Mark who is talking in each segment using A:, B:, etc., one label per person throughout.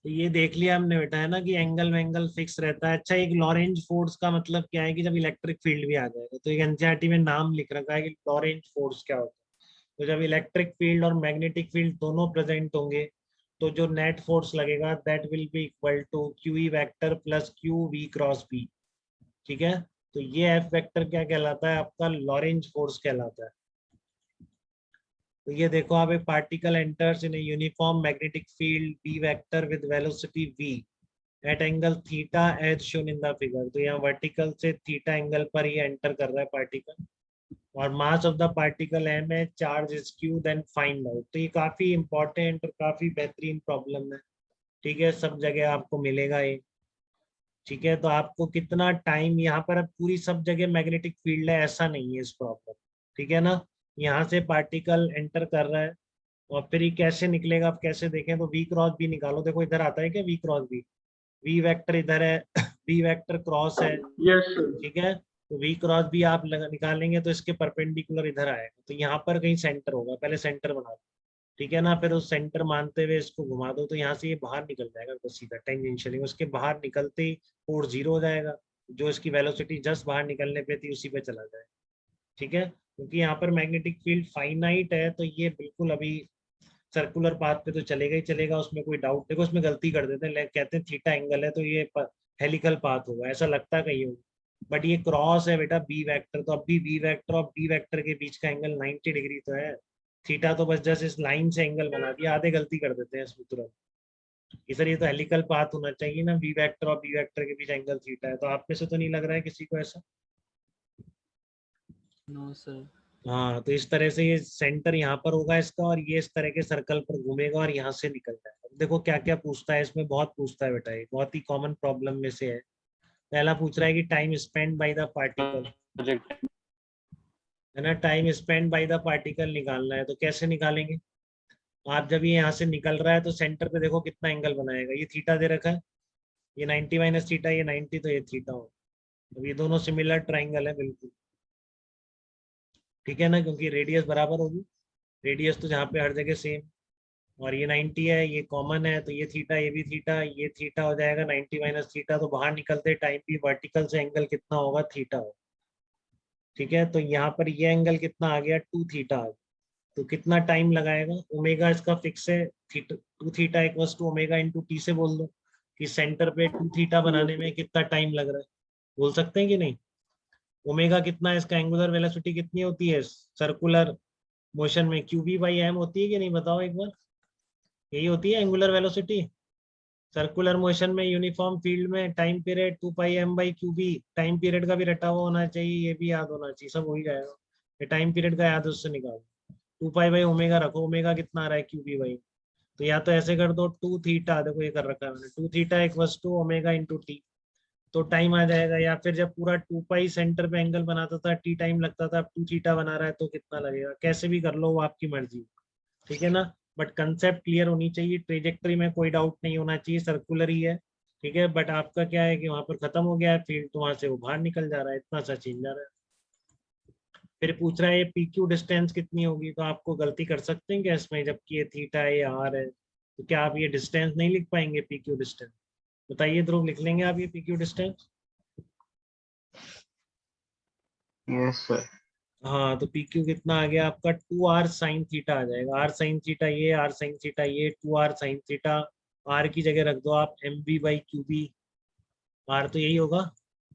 A: तो ये देख लिया हमने बेटा है ना कि एंगल वेंगल फिक्स रहता है। अच्छा, एक लॉरेंज फोर्स का मतलब क्या है कि जब इलेक्ट्रिक फील्ड भी आ जाएगा, तो एक एनसीईआरटी में नाम लिख रखा है कि लॉरेंज फोर्स क्या होता है। तो जब इलेक्ट्रिक फील्ड और मैग्नेटिक फील्ड दोनों प्रेजेंट होंगे, तो जो नेट फोर्स लगेगा that will be equal to q E vector plus q v cross B. ठीक है, तो ये एफ वेक्टर क्या कहलाता है, आपका लॉरेंज फोर्स कहलाता है। तो ये देखो आप, एक particle enters in a uniform magnetic field B vector with velocity v at angle theta as shown in the figure. तो यहाँ वर्टिकल से थीटा एंगल पर ये एंटर कर रहा है पार्टिकल, और mass of the particle m है, charge is q, then find out. तो ये काफी इंपॉर्टेंट और काफी बेहतरीन प्रॉब्लम है। ठीक है, सब जगह आपको मिलेगा ये। ठीक है, तो आपको कितना टाइम यहाँ पर, अब पूरी सब जगह मैग्नेटिक फील्ड है ऐसा नहीं है इस प्रॉब्लम। ठीक है ना, यहाँ से पार्टिकल एंटर कर रहा है, और फिर ये कैसे निकलेगा, आप कैसे देखें, तो वी क्रॉस बी निकालो। देखो इधर आता है क्या v cross B, v vector इधर है वी वेक्टर क्रॉस है।
B: Yes sir.
A: ठीक है, तो वी क्रॉस बी आप निकालेंगे तो इसके परपेंडिकुलर इधर आएगा, तो यहाँ पर कहीं सेंटर होगा, पहले सेंटर बना दो। ठीक है ना, फिर उस सेंटर मानते हुए इसको घुमा दो, तो यहाँ से ये बाहर निकल जाएगा, तो सीधा टेंजेंशियली उसके बाहर निकलते ही फोर्स जीरो हो जाएगा, जो इसकी वेलोसिटी जस्ट बाहर निकलने पे थी उसी पे चला जाएगा। ठीक है, क्योंकि यहाँ पर मैग्नेटिक फील्ड फाइनाइट है, तो ये बिल्कुल अभी सर्कुलर पाथ पे तो चलेगा ही चलेगा, उसमें कोई डाउट। देखो इसमें गलती कर देते हैं, कहते हैं थीटा एंगल है तो ये हेलिकल पाथ होगा, ऐसा लगता कहीं होगा, बट ये क्रॉस है बेटा बी वेक्टर, तो अब भी बी वेक्टर और बी वेक्टर के बीच का एंगल 90 डिग्री तो है। थीटा तो बस जस्ट इस लाइन से एंगल बना दिया, आधे गलती कर देते हैं इसमें तुरंत कि सर ये तो हेलिकल पाथ होना चाहिए ना, बी वेक्टर और बी वेक्टर के बीच एंगल थीटा है। तो आप में से तो नहीं लग रहा है किसी को ऐसा?
C: No sir.
A: हाँ, तो इस तरह से ये सेंटर यहाँ पर होगा इसका, और ये इस तरह के सर्कल पर घूमेगा और यहाँ से निकल जाएगा। देखो क्या क्या पूछता है इसमें, बहुत पूछता है बेटा, ये बहुत ही कॉमन प्रॉब्लम में से है। पहला पूछ रहा है कि time spend by the particle, है ना, time spend by the particle निकालना है। तो कैसे निकालेंगे, आप जब ये यहाँ से निकल रहा है तो सेंटर पे देखो कितना एंगल बनाएगा, ये थीटा दे रखा है, ये 90 माइनस थीटा, ये 90, तो ये थीटा हो। अब ये दोनों सिमिलर ट्राइंगल है बिल्कुल। ठीक है ना, क्योंकि रेडियस बराबर होगी, रेडियस तो जहाँ पे हर जगह सेम, और ये 90 है, ये कॉमन है, तो ये थीटा, ये भी थीटा, ये थीटा हो जाएगा 90 माइनस थीटा, तो बाहर निकलते टाइम भी वर्टिकल से एंगल कितना होगा, थीटा हो। ठीक है, तो यहाँ पर ये एंगल कितना आ गया, 2 थीटा आ गया। तो कितना टाइम लगाएगा, ओमेगा इसका फिक्स है, theta 2 theta equals to omega into t से बोल दो कि सेंटर पे 2 थीटा बनाने में कितना टाइम लग रहा है, बोल सकते हैं कि नहीं। ओमेगा कितना है इसका, एंगुलर वेलोसिटी कितनी होती है सर्कुलर मोशन में, क्यू बी बाई एम होती है कि नहीं, बताओ एक बार। यही होती है एंगुलर वेलोसिटी सर्कुलर मोशन में, यूनिफॉर्म फील्ड में। टाइम पीरियड 2 पाई m/क्यू बी, टाइम पीरियड का भी रटा हुआ होना चाहिए, ये भी याद होना चाहिए, सब हो ही जाएगा। ये टाइम पीरियड का याद है, उससे निकालो। 2 पाई/ओमेगा रखो, ओमेगा कितना आ रहा है, क्यू बी बाई। तो या तो ऐसे कर दो 2 थीटा, देखो ये कर रखा है मैंने, 2 theta equals to omega into t, तो टाइम आ जाएगा। या फिर जब पूरा 2 पाई सेंटर पे एंगल बनाता था, टी टाइम लगता था, अब 2 थीटा बना रहा है तो कितना लगेगा, कैसे भी कर लो, वो आपकी मर्जी। ठीक है ना, बट कंसेप्ट क्लियर होनी चाहिए, ट्रेजेक्टरी में कोई डाउट नहीं होना चाहिए, सर्कुलर ही है। ठीक है, बट आपका क्या है कि वहां पर खत्म हो गया है फील्ड, तो वहां से वो बाहर निकल जा रहा है, इतना सा चेंज आ रहा है। फिर पूछ रहा है ये पी क्यू डिस्टेंस कितनी होगी, तो आपको गलती कर सकते हैं क्या इसमें, जबकि ये थीटा है, ये आर है, तो क्या आप ये डिस्टेंस नहीं लिख पाएंगे, पी क्यू डिस्टेंस? बताइए ध्रुव, लिख लेंगे आप ये P Q distance?
B: Yes sir.
A: हाँ, तो पी क्यू कितना आ गया आपका, 2r sin थीटा आ जाएगा, r sin थीटा ये, r sin थीटा ये, 2r sin थीटा। r की जगह रख दो आप mv/क्यूबी, r तो यही होगा,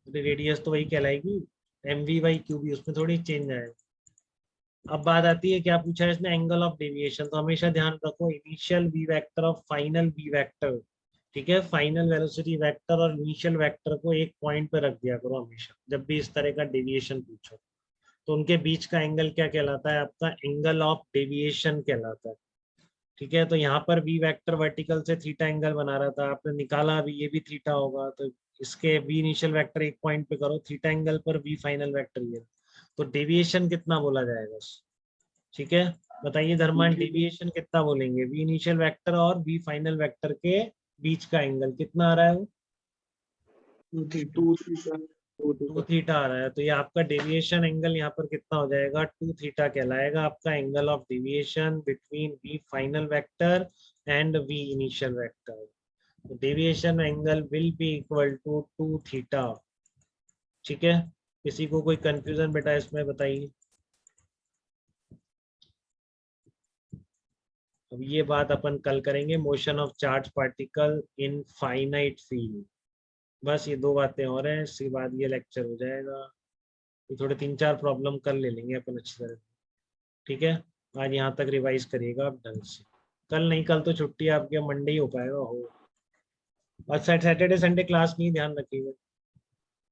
A: रेडियस तो वही कहलाएगी, mv/क्यूबी, उसमें थोड़ी चेंज आएगा। अब बात आती है क्या पूछा है इसने, एंगल ऑफ डेविएशन। तो हमेशा ध्यान रखो, इनिशियल वी वेक्टर और फाइनल वी वेक्टर। ठीक है, फाइनल वेलोसिटी वेक्टर और इनिशियल वेक्टर को एक पॉइंट पे रख दिया करो हमेशा, जब भी इस तरह का डेविएशन पूछो। तो उनके बीच का एंगल क्या कहलाता है, आपका एंगल ऑफ डेविएशन कहलाता है। ठीक है, तो यहाँ पर वी वेक्टर वर्टिकल से थीटा एंगल बना रहा था, आपने निकाला अभी ये भी थीटा होगा, तो इसके वी इनिशियल वेक्टर एक पॉइंट पे करो, थीटा एंगल पर वी फाइनल वेक्टर ये, तो डेविएशन कितना बोला जाएगा। ठीक है, बताइए धर्मान, डेविएशन कितना बोलेंगे, वी इनिशियल वेक्टर और वी फाइनल वेक्टर के बीच का एंगल कितना आ रहा है, वो
B: 2 थीटा।
A: 2 थीटा आ रहा है, तो ये आपका डेविएशन एंगल यहाँ पर कितना हो जाएगा, 2 थीटा कहलाएगा आपका angle of deviation between v final vector and v initial vector. Deviation angle will be equal to 2 theta. ठीक है, किसी को कोई कंफ्यूजन बेटा इसमें बताइए। अब ये बात अपन कल करेंगे, motion of charge particle in finite field. बस ये दो बातें और हैं, इसके बाद ये लेक्चर हो जाएगा। ये थोड़े 3-4 प्रॉब्लम कल ले लेंगे अपन अच्छी तरह। ठीक है, आज यहाँ तक रिवाइज करिएगा आप ढंग से। कल नहीं, कल तो छुट्टी है आपके, मंडे ही हो पाएगा हो। और सैटरडे संडे क्लास नहीं, ध्यान रखिएगा।